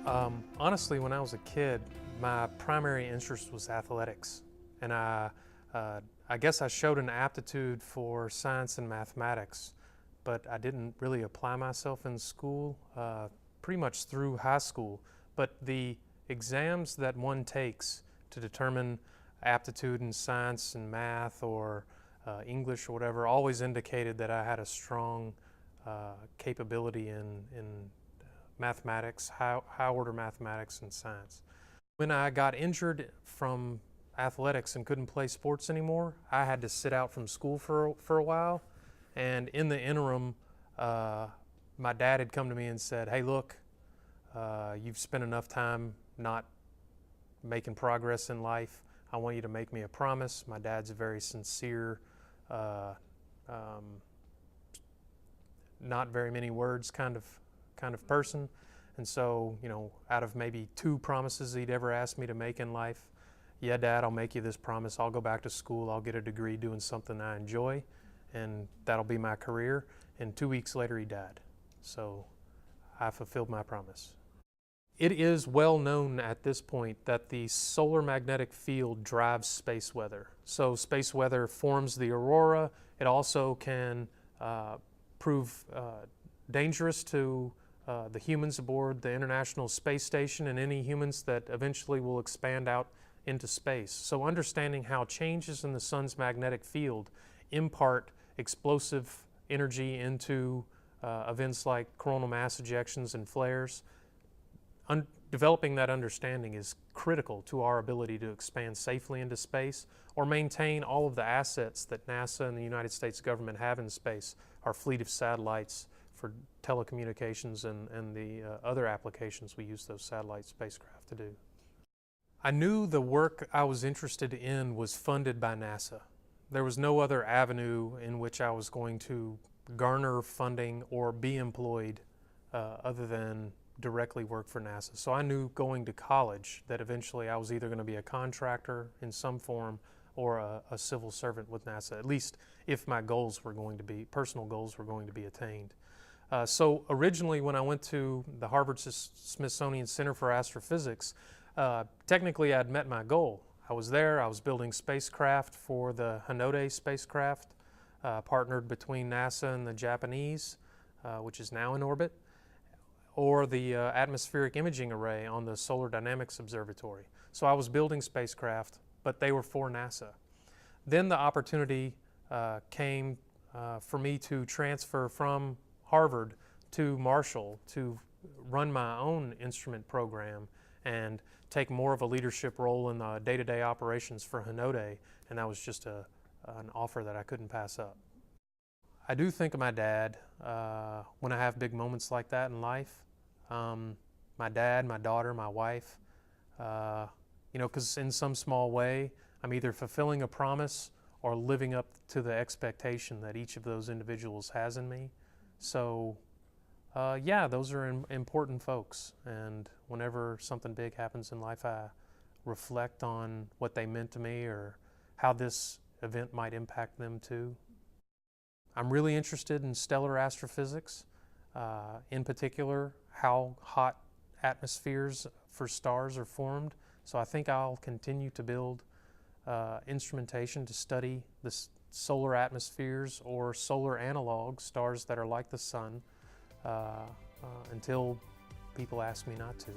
Honestly, when I was a kid, my primary interest was athletics, and I guess I showed an aptitude for science and mathematics, but I didn't really apply myself in school pretty much through high school. But the exams that one takes to determine aptitude in science and math or English or whatever always indicated that I had a strong capability in mathematics, high order mathematics and science. When I got injured from athletics and couldn't play sports anymore, I had to sit out from school for a while. And in the interim, my dad had come to me and said, "Hey, look, you've spent enough time not making progress in life. I want you to make me a promise." My dad's a very sincere, not very many words kind of person. And so, out of maybe 2 promises he'd ever asked me to make in life, "Yeah, Dad, I'll make you this promise. I'll go back to school. I'll get a degree doing something I enjoy, and that'll be my career." And 2 weeks later, he died. So I fulfilled my promise. It is well known at this point that the solar magnetic field drives space weather. So space weather forms the aurora. It also can prove dangerous to the humans aboard the International Space Station and any humans that eventually will expand out into space. So understanding how changes in the sun's magnetic field impart explosive energy into events like coronal mass ejections and flares, developing that understanding is critical to our ability to expand safely into space or maintain all of the assets that NASA and the United States government have in space, our fleet of satellites for telecommunications and the other applications we use those satellite spacecraft to do. I knew the work I was interested in was funded by NASA. There was no other avenue in which I was going to garner funding or be employed other than directly work for NASA. So I knew going to college that eventually I was either going to be a contractor in some form or a civil servant with NASA, at least if my goals were going to be, personal goals were going to be attained. So originally when I went to the Harvard-Smithsonian Center for Astrophysics, technically I'd met my goal. I was there, I was building spacecraft for the Hinode spacecraft, partnered between NASA and the Japanese, which is now in orbit, or the atmospheric imaging array on the Solar Dynamics Observatory. So I was building spacecraft, but they were for NASA. Then the opportunity came for me to transfer from Harvard to Marshall to run my own instrument program and take more of a leadership role in the day-to-day operations for Hinode, and that was just an offer that I couldn't pass up. I do think of my dad when I have big moments like that in life. My dad, my daughter, my wife, because in some small way, I'm either fulfilling a promise or living up to the expectation that each of those individuals has in me. So, yeah, those are important folks. And whenever something big happens in life, I reflect on what they meant to me or how this event might impact them too. I'm really interested in stellar astrophysics, in particular, how hot atmospheres for stars are formed. So I think I'll continue to build instrumentation to study the solar atmospheres or solar analog stars that are like the sun until people ask me not to.